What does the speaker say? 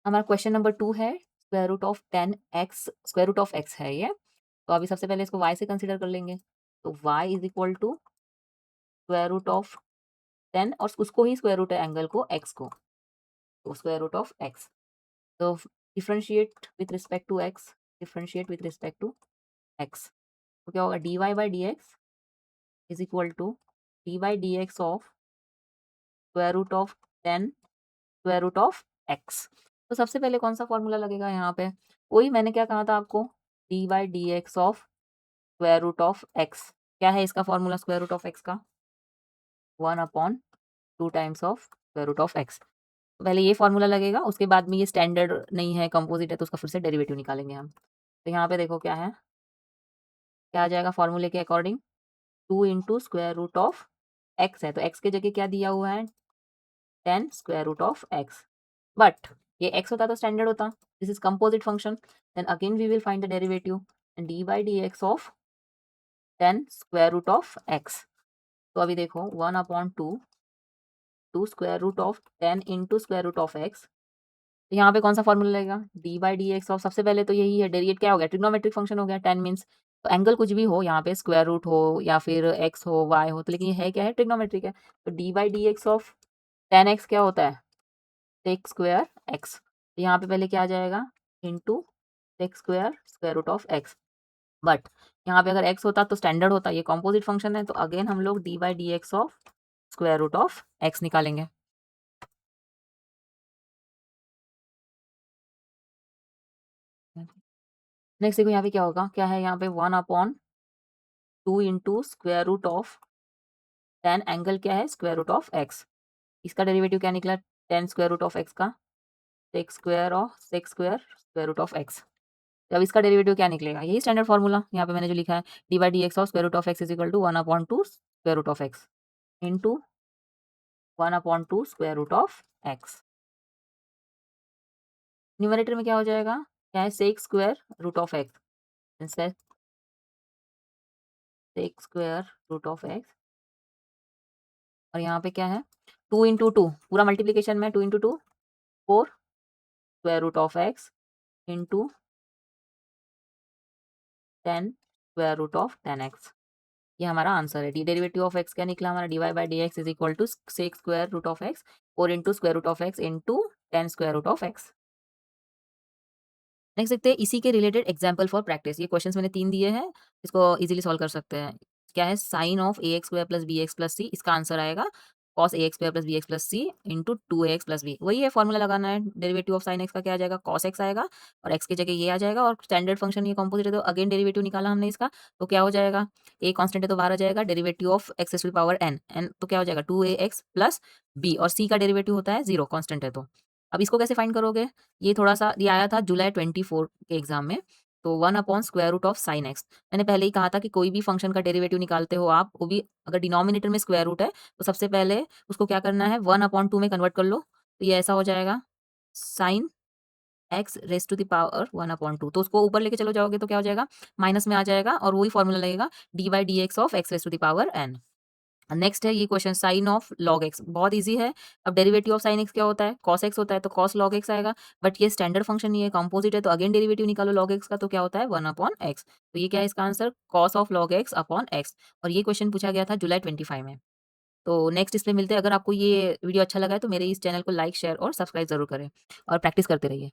हमारा question number 2 है square root of 10x square root of x है ये। तो अभी सबसे पहले इसको y से कंसीडर कर लेंगे। तो y is equal to square root of 10 और उसको ही स्क्वायर रूट है एंगल को x को, तो स्क्वायर रूट ऑफ x। तो differentiate with respect to x, differentiate with respect to x। तो क्या होगा dy by D x is equal to d by D x of square root of 10 square root of x। तो सबसे पहले कौन सा formula लगेगा यहाँ पे? वही मैंने क्या कहा था आपको, d by D x of square root of x. क्या है इसका formula square root of x का? 1/2 times of square root of x. पहले ये फॉर्मूला लगेगा, उसके बाद में ये स्टैंडर्ड नहीं है, कंपोजिट है, तो उसका फिर से डेरिवेटिव निकालेंगे हम। तो यहाँ पे देखो क्या है, क्या आ जाएगा फॉर्मूले के according, 2 into square root of x है, तो एक्स की जगह क्या दिया हुआ है, 10 square root of x. But ये एक्स होता तो स्टैंडर्ड होता, this is composite function, then again we will find the derivative and d by D x of 10 square root of x. तो अभी देखो 1/2 two square root of 10 into square root of x. तो यहाँ पे कौन सा formula लगेगा, d by D x of, सबसे पहले तो यही है, डेरिवेट क्या हो गया, ट्रिग्नोमेट्रिक फंक्शन हो गया, 10 मीन्स तो एंगल कुछ भी हो, यहाँ पे स्क्वायर रूट हो या फिर एक्स हो वाई हो, तो लेकिन ये है क्या है, ट्रिग्नोमेट्रिक है। तो D by D x of 10x क्या होता है, सेक स्क्वायर एक्स। तो यहाँ पे पहले क्या आ जाएगा, into sec square square root of x. But यहाँ पे अगर एक्स होता तो स्टैंडर्ड होता, ये कॉम्पोजिट फंक्शन है, तो अगेन हम लोग d by D x of square root of x निकालेंगे। नेक्स्ट देखो यहाँ पे क्या होगा, क्या है यहाँ पे 1/2 into square root of 10 angle क्या है, स्क्वायर रूट ऑफ एक्स। इसका डेरिवेटिव क्या निकला, 10 स्क्वायर रूट ऑफ एक्स का sec square of sec square square root of x. अब इसका डेरिवेटिव क्या निकलेगा, यही स्टैंडर्ड फॉर्मूला यहाँ पे मैंने जो लिखा है, d by D x of square root of x is equal to 1/2 square root of x into 1/2 square root of x. Numerator में क्या हो जाएगा, क्या है, sec square root of x, sec square root of x. और यहाँ पे क्या है, 2 इंटू टू, पूरा मल्टीप्लीकेशन में 2 into two 4 square root of x into 10 square root of 10x। ये हमारा आंसर है। डी डेरिवेटिव ऑफ एक्स क्या निकला हमारा, D Y by D x is equal to sec square root of x और into square root of x into 10 square root of X. Next देखते हैं इसी के रिलेटेड एग्जाम्पल फॉर प्रैक्टिस। ये questions मैंने 3 दिए हैं, इसको इजीली सॉल्व कर सकते हैं। क्या है, sine of A X square plus B X plus C, इसका आंसर आएगा cos A X square plus B X plus C into 2ax plus B. वही है, फॉर्मूला लगाना है। डेरिवेटिव ऑफ साइन एक्स का क्या आ जाएगा, कॉस एक्स आएगा और एक्स की जगह ये आ जाएगा, और स्टैंडर्ड फंक्शन ये कॉम्पोजिट है, तो अगेन डेरिवेटिव निकाला हमने इसका, तो क्या हो जाएगा, ए कॉन्स्टेंट है तो बाहर आ जाएगा, derivative of x to the power n, n तो क्या हो जाएगा 2ax प्लस बी, और सी का डेरिवेटिव होता है 0, कॉन्स्टेंट है तो। अब इसको कैसे फाइंड करोगे, ये थोड़ा-सा ये आया था जुलाई 24 के एग्ज़ाम में, तो 1 upon square root of sine x. मैंने पहले ही कहा था कि कोई भी फंक्शन का डेरिवेटिव निकालते हो आप, वो भी अगर डिनोमिनेटर में स्क्वायर रूट है, तो सबसे पहले उसको क्या करना है, 1/2 में कन्वर्ट कर लो, तो ये ऐसा हो जाएगा sine x raise to the power 1/2। तो उसको ऊपर लेके चलो जाओगे तो क्या हो जाएगा, माइनस में आ जाएगा, और वही फॉर्मूला लगेगा d by D x of x raise to the power n. Next है ये question, sine of log x, बहुत इजी है। अब डेरिवेटिव ऑफ साइन एक्स क्या होता है, कॉस एक्स होता है, तो कॉस लॉग एक्स आएगा, बट ये स्टैंडर्ड फंक्शन नहीं है, कंपोजिट है, तो अगेन डेरिवेटिव निकालो लॉग एक्स का, तो क्या होता है 1/x। तो ये क्या है इसका answer, cos of log x upon x. और ये क्वेश्चन पूछा गया था जुलाई 25 में। तो नेक्स्ट इसमें मिलते हैं। अगर आपको ये वीडियो अच्छा लगा है तो मेरे इस चैनल को लाइक शेयर और सब्सक्राइब जरूर करें और प्रैक्टिस करते रहिए।